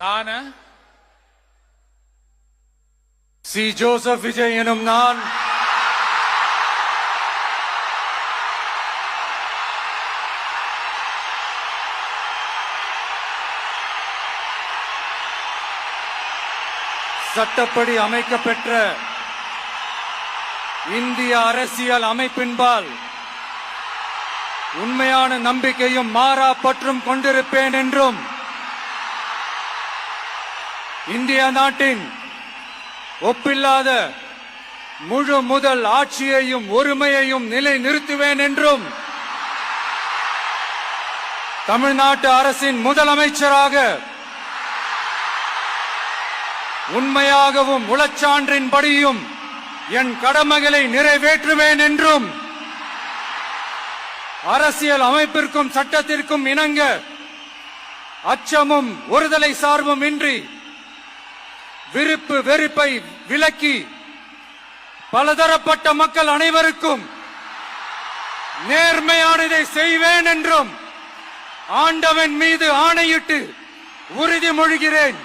நான் C. Joseph Vijay எனும் நான் சட்டப்படி அமைக்கப்பெற்ற இந்திய அரசியல் அமைப்பின்பால் உண்மையான நம்பிக்கையும் மாறா பற்றும் கொண்டிருப்பேன் என்றும் இந்திய நாட்டின் ஒப்பில்லாத முழு முதல் ஆட்சியையும் ஒருமையையும் நிலை நிறுத்துவேன் என்றும் தமிழ்நாட்டு அரசின் முதலமைச்சராக உண்மையாகவும் உளச்சான்றின்படியும் என் கடமைகளை நிறைவேற்றுவேன் என்றும் அரசியல் அமைப்பிற்கும் சட்டத்திற்கும் இணங்க அச்சமும் ஒருதலை சார்பும் இன்றி விருப்பு வெறுப்பை விலக்கி பலதரப்பட்ட மக்கள் அனைவருக்கும் நேர்மையானதை செய்வேன் என்றும் ஆண்டவன் மீது ஆணையிட்டு உறுதிமொழிகிறேன்.